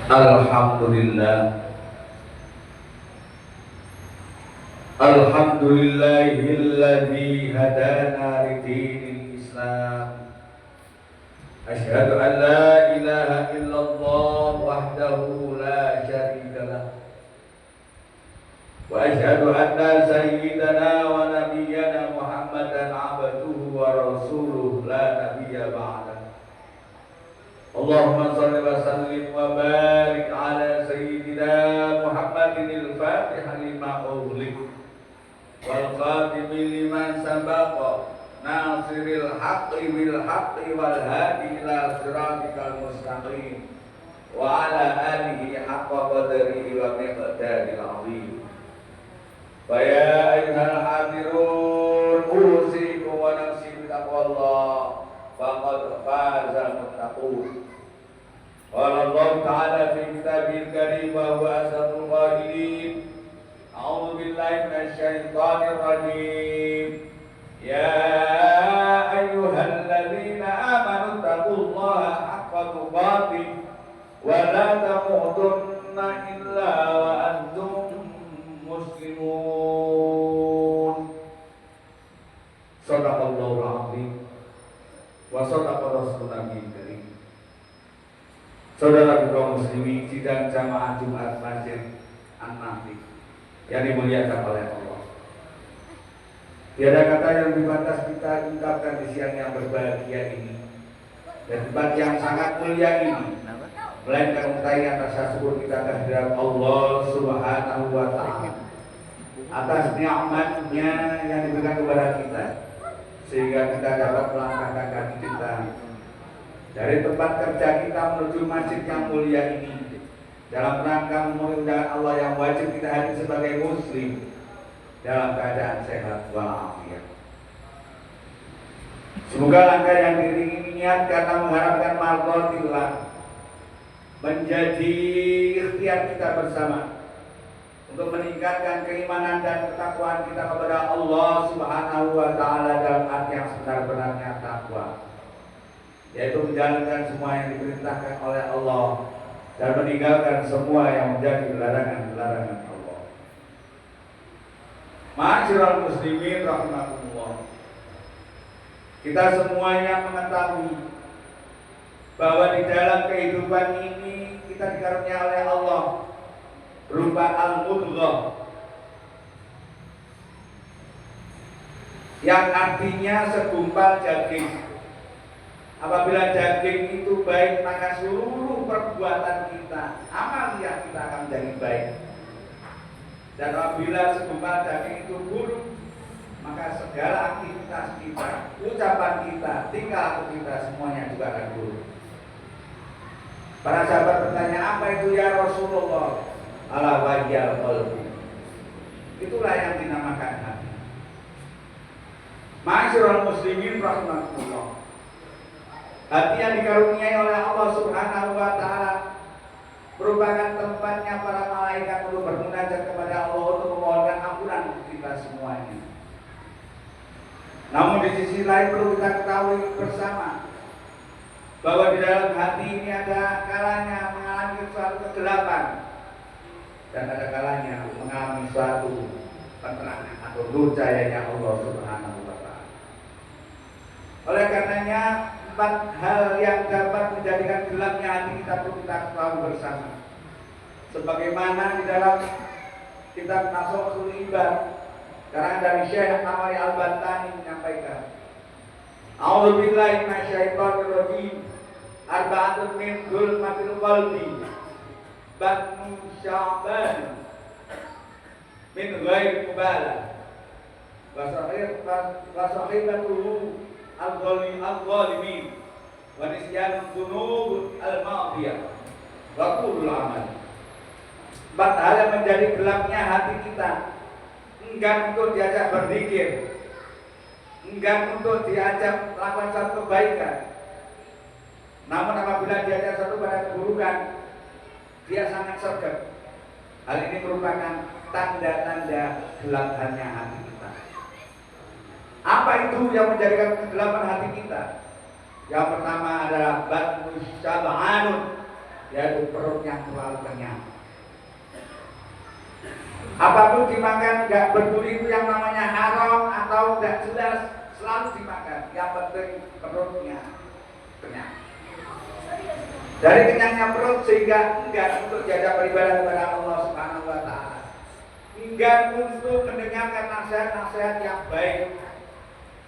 Alhamdulillah. Alhamdulillahilladzi hadana lidinil Islam. Asyhadu an la ilaha illallah wahdahu la syarika lah. Wa asyhadu anna sayyidana wa nabiyyana Muhammadan abduhu wa rasuluhu la nabiyya ba'dah. Allahumma shalli wa sallim wa barik ala sayyidina Muhammadinil Fatihah lima ughliq wal khatimi liman sabaqa nasiril haqqi bil haqqi wal hadi ila siratikal mustaqim wa ala alihi haqqa qadrihi wa miqdaril azim. Fa ya ayyuhal hadirun usikum wa nafsi bi taqwallah faqad fazal muttaqun. Qala Allah ta'ala fi kitabil karim wa huwa asdaqul qailin. A'udzu billahi minasy syaithanir rajim. Ya ayyuhalladzina amanu taqullaha haqqa tuqatih wa la tamutunna illa wa antum muslimun. Shadaqallahul azim wa shadaqa rasulun nabiyil karim. Saudara kaum muslimin sidang jamaah Jumat Masjid An-Nafi yang dimuliakan oleh Allah. Tiada kata yang lebih pantas kita ungkapkan di siang yang berbahagia ini dan tempat yang sangat mulia ini, melainkan ungkapan rasa syukur kita kehadirat Allah Subhanahu wa Ta'ala atas nikmatnya yang diberikan kepada kita, sehingga kita dapat melangkahkan kaki kita dari tempat kerja kita menuju masjid yang mulia ini dalam rangka memenuhi undangan Allah yang wajib kita hadir sebagai muslim dalam keadaan sehat walafiat. Semoga langkah yang diiringi niat karena mengharapkan mardotillah menjadi ikhtiar kita bersama untuk meningkatkan keimanan dan ketakwaan kita kepada Allah Subhanahu wa Ta'ala dalam arti yang sebenar-benarnya takwa, yaitu menjalankan semua yang diperintahkan oleh Allah dan meninggalkan semua yang menjadi larangan-larangan Allah. Ma'asyiral muslimin rahimakumullah. Kita semuanya mengetahui bahwa di dalam kehidupan ini kita dikaruniai oleh Allah berupa al-mudghah, yang artinya segumpal daging. Apabila daging itu baik, maka seluruh perbuatan kita, amaliah kita akan menjadi baik. Dan apabila segumpal daging itu buruk, maka segala aktivitas kita, ucapan kita, tingkah laku kita semuanya juga akan buruk. Para sahabat bertanya, apa itu ya Rasulullah? Ala wajhal qalbi. Itulah yang dinamakan hati. Ma'asyiral muslimin rahimakumullah. Hati yang dikaruniai oleh Allah Subhanahu wa Ta'ala merupakan tempatnya para malaikat untuk bermunajat kepada Allah untuk memohonkan ampunan kita semuanya. Namun di sisi lain perlu kita ketahui bersama bahwa di dalam hati ini ada kalanya mengalami suatu kegelapan dan ada kalanya mengalami suatu penerangan atau nur cahayanya Allah Subhanahu wa Ta'ala. Oleh karenanya, empat hal yang dapat menjadikan gelapnya hati kita perlu kita ketahui bersama. Sebagaimana di dalam kitab Nashul Ibad karangan dari Syekh Nawari Al-Bantani menyampaikan, A'udzu billahi minasyaitonir rajim. Arba'atun min dzulmatil qalbi batnu sya'ban min ghairi mubalah wa sahibatuhu al-zalimin wa nisyanul dzunub al-madiyah wa qulul amal. Empat hal yang menjadi gelapnya hati kita: enggan untuk diajak berzikir, enggan untuk diajak melakukan satu kebaikan, namun apabila diajak satu pada keburukan, dia sangat sergap. Hal ini merupakan tanda-tanda gelapnya hati kita. Apa itu yang menjadikan kegelapan hati kita? Yang pertama adalah batnu syab'anun, yaitu perut yang terlalu kenyang. Apapun dimakan nggak peduli itu yang namanya haram atau nggak jelas, selalu dimakan. Yang penting perutnya kenyang. Dari kenyangnya perut sehingga enggan untuk jaga beribadah kepada Allah Subhanahu wa taala. Enggan untuk mendengarkan nasihat-nasihat yang baik.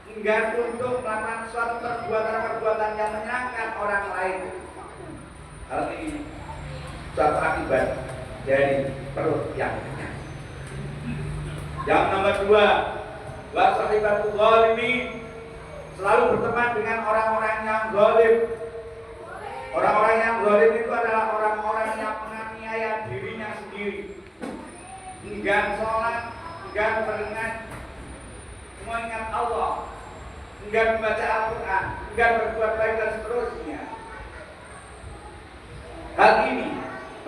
Enggan untuk melakukan suatu perbuatan-perbuatan yang menyenangkan orang lain. Hal ini suatu akibat dari perut yang kenyang. Yang nomor dua, wasahibatul zalimin, selalu berteman dengan orang-orang yang zalim. Orang-orang yang zalim itu adalah orang-orang yang menganiaya dirinya sendiri. Enggan sholat, enggan berenang, mengingat Allah, enggan membaca Al-Quran, enggan berbuat baik dan seterusnya. Hal ini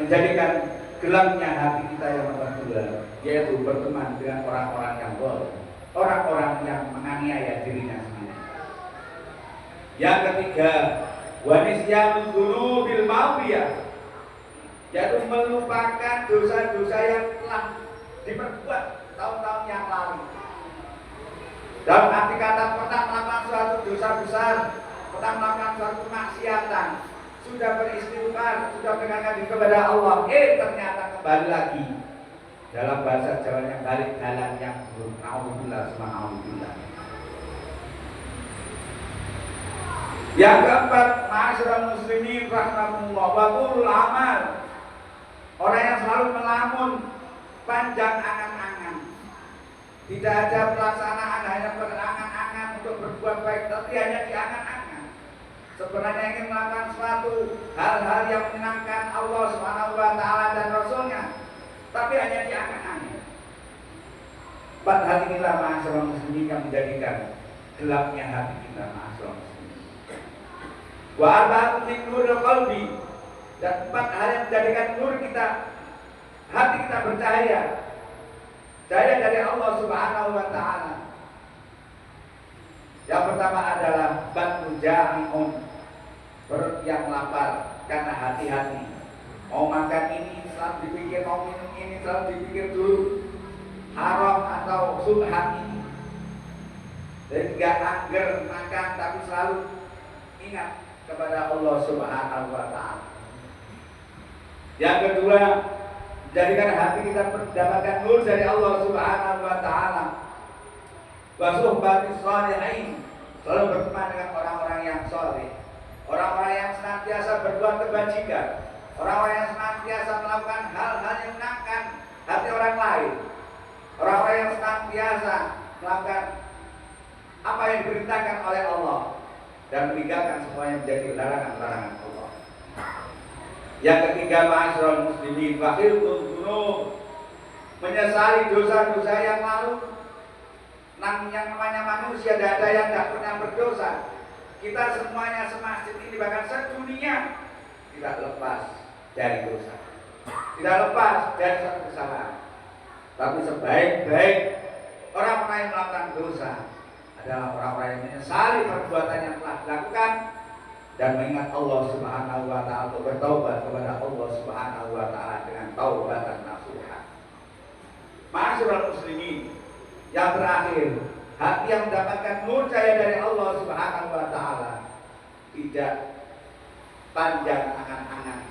menjadikan gelapnya hati kita yang nomor dua, yaitu berteman dengan orang-orang yang zalim, orang-orang yang menganiaya dirinya sendiri. Yang ketiga, wanisyanul dzunubil ma'siyah, yaitu melupakan dosa-dosa yang telah diperbuat tahun-tahun yang lalu. Dalam arti kata pernah melakukan suatu dosa besar, pernah melakukan suatu maksiatan, sudah beristighfar, sudah beribadah kepada Allah, ternyata kembali lagi. Dalam bahasa Jawanya balik jalan yang buruk. Nauzubillah, subhanallah. Yang keempat, ma'asyiral muslimin rahimakumullah, wa qulul amal. Orang yang selalu melamun, panjang angan-angan. Tidak ada pelaksanaan, hanya berangan-angan untuk berbuat baik, tapi hanya diangan-angan. Sebenarnya ingin melakukan suatu hal-hal yang menyenangkan Allah Subhanahu wa taala dan Rasulnya, tapi hanya diangan-angan. Empat hal inilah ma'asyiral muslimin yang menjadikan gelapnya hati kita, ma'asyiral muslimin. Wa arba'atun min nuril qalbi, dan empat hal yang menjadikan nur kita, hati kita bercahaya, cahaya dari Allah Subhanahu wa taala. Yang pertama adalah batnu jami'un, perut yang lapar karena hati-hati. Mau makan ini selalu dipikir, mau minum ini selalu dipikir dulu, haram atau subhan ini. Dan enggak angger makan tapi selalu ingat kepada Allah Subhanahu wa taala. Yang kedua, jadikan hati kita mendapatkan nur dari Allah Subhanahu wa taala. Wa suhbatis shalihin, selalu berteman dengan orang-orang yang saleh, orang-orang yang senantiasa berbuat kebajikan, orang-orang yang senantiasa melakukan hal-hal yang menyenangkan hati orang lain, orang-orang yang senantiasa melakukan apa yang diperintahkan oleh Allah dan meninggalkan semua yang menjadi larangan-larangan Allah. Yang ketiga, ma'asyiral muslimin, wa khilqul dzunub, menyesali dosa-dosa yang lalu. Yang namanya manusia, tidak ada yang tidak pernah berdosa. Kita semuanya semasjid ini, bahkan sedunia, tidak lepas dari dosa, tidak lepas dari satu kesalahan. Tapi sebaik-baik orang-orang yang melakukan dosa adalah orang-orang yang menyesali perbuatan yang telah dilakukan dan mengingat Allah Subhanahu wa taala, untuk bertaubat kepada Allah Subhanahu wa taala dengan taubatan nasuha. Ma'asyiral muslimin, yang terakhir, hati yang mendapatkan nur cahaya dari Allah Subhanahu wa taala tidak panjang angan-angan,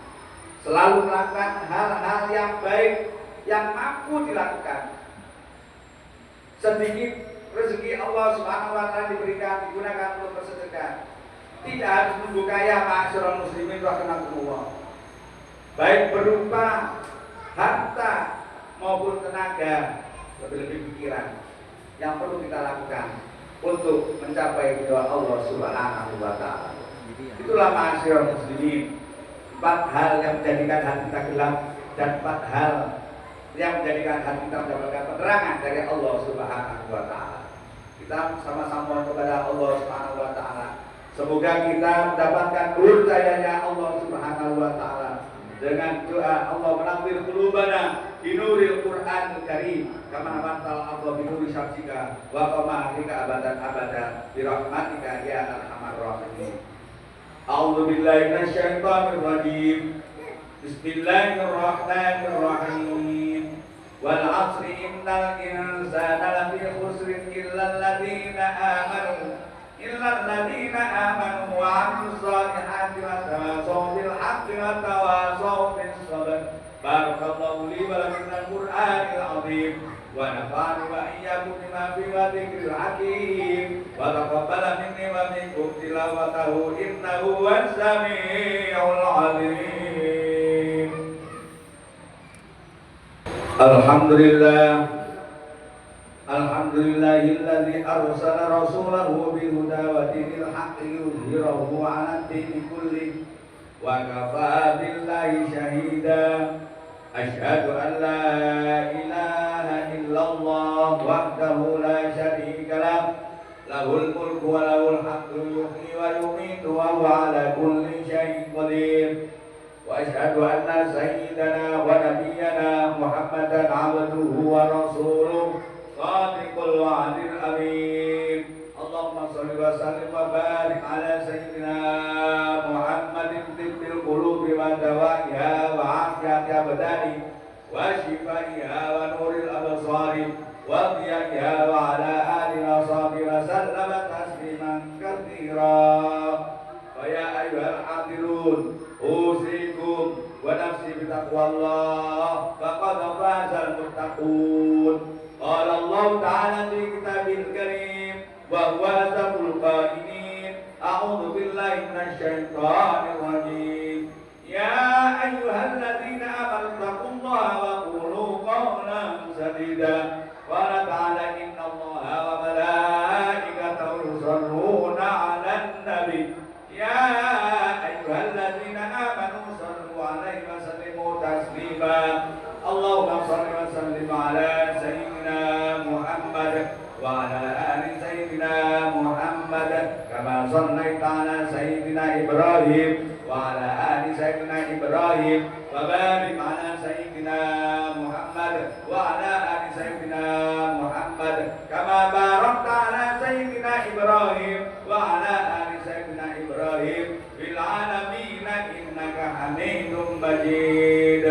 selalu melakukan hal-hal yang baik yang mampu dilakukan. Sedikit rezeki Allah Subhanahu wa taala diberikan, digunakan untuk bersedekah. Tidak harus menunggu kaya, ma'asyiral muslimin rahimakumullah. Baik berupa harta maupun tenaga, lebih-lebih pikiran yang perlu kita lakukan untuk mencapai ridha Allah Subhanahu wa taala. Itulah ma'asyiral muslimin, empat hal yang menjadikan hati kita gelap dan empat hal yang menjadikan hati kita mendapatkan penerangan dari Allah Subhanahu wa taala. Kita sama-sama kepada Allah Subhanahu wa taala. Semoga kita mendapatkan nur cahaya Allah Subhanahu wa taala dengan doa Allah menawwir qulubana binuril Qur'anil Karim kama mantal Allah binuri syamsika wa qamatika abadan abada bi rahmatika ya arhamar rahimin. A'udzu billahi minasyaitonir rajim. Bismillahirrahmanirrahim. Wal 'asri innal insana lafi khusrin illa alladziina aamanu wa 'amilus shalihati wa tawasaw bil haqqi wa tawasaw bis sabr. Barakallahu li wa lakum minal Qur'anil 'azim wa nafa'ani wa iyyakum bima fihi wa dzikril hakim wa taqabbala minni wa minkum tilawatahu innahu was-sami'ul 'alim. Alhamdulillahilladzi arsala rasulahu bil huda wa dinil haqqi yudhhirahu 'ala ad-dini kullihi wa kafaa billahi shahida. Asyhadu an la ilaha illallah wahdahu la syarika lah, lahul mulku wa lahul hamdu yuhyi wa yumiitu wa huwa 'ala kulli syai'in qadir. Wa asyhadu anna sayyidana wa nabiyyana Muhammadan 'abduhu wa rasuluh shadiqul wa'dil amin. Allahumma shalli wa sallim wa barik ala sayyidina Muhammadin tibbil qulubi wa dawaiha wa afiyati abdani wa shifaiha wa nuril absari wa dhiyaiha wa ala alihi wa sahbihi wa sallama tasliman katsira. Wa ya ayyuhal hadirun usikum wa nafsi bitaqwallah faqad fazal muttaqun. Qala Allah ta'ala fi kitabil karim wa huwa asdaqul qailin. A'udzu billahi minasy syaithanir rajim. Ya ayyuhalladzina amanu taqullaha wa qulu qawlan sadida. Qala ta'ala innallaha wa malaikatahu yusholluna 'alan nabi. Ya ayyuhalladzina amanu shallu 'alaihi wa sallimu taslima. Allahumma shalli wa sallim 'ala sayyidina Muhammad wa 'ala ali sayyidina Muhammad kama shallaita 'ala sayyidina Ibrahim wa 'ala ali sayyidina Ibrahim wa barik 'ala sayyidina Muhammad wa 'ala ali sayyidina Muhammad kama barakta 'ala sayyidina Ibrahim wa 'ala ali sayyidina Ibrahim fil 'alamin innaka Hamidum Majid.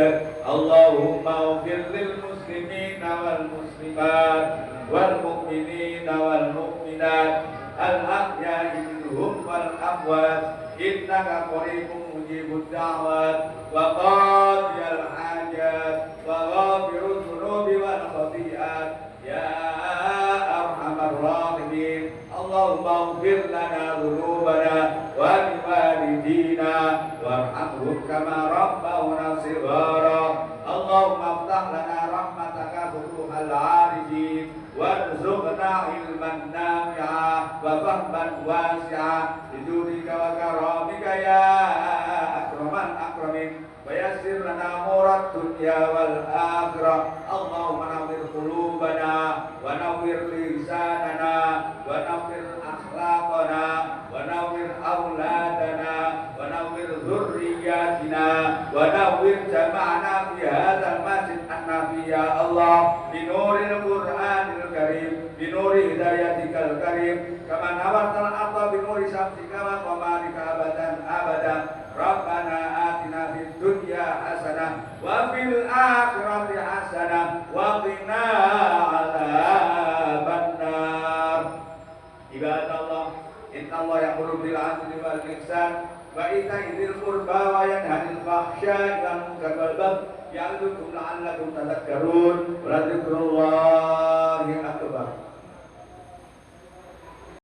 Allahumma ighfir lil muslimina wal muslimat wal mu'minina wal mu'minat al ahya'i minhum wal amwat innaka qaribun mujibud da'wat wa qadiyal hajat wa ghafirudz dzunubi wal khati'at ya arhamar rahimin. Allahumma ighfir lana dhunubana wa liwalidina warhamhum kama rabbawna shighara. Allahumma iftah lana rahmataka futuhal arifin warzuqna ilman nafi'a wa fahman wasi'a bidurika wa karamika ya akraman akramin wa yassir lana murad dunya wal akhirah. Allahumma nawwir qulubana wa nawwir lisanana wa nawwir akhlaqana wa nawwir auladana wa nawwir dzurriyyatina wa nawwir jama'ana fi hadzal masjid an-nafi ya Allah bi nuril Qur'anil karim bi nuri hidayatikal karim kama nawartal arda bi nuri syamsika wa qamarika abadan abadan. Rabbana atina fid dunya hasanah wa fil akhirati hasanah wa qina adzabannar. Ibadallah, innallaha ya'muru bil 'adli wal ihsan wa ita'i dzil qurba wa yanha 'anil fahsya'i wal munkari wal baghi ya'idzukum la'allakum tadhakkarun. Wa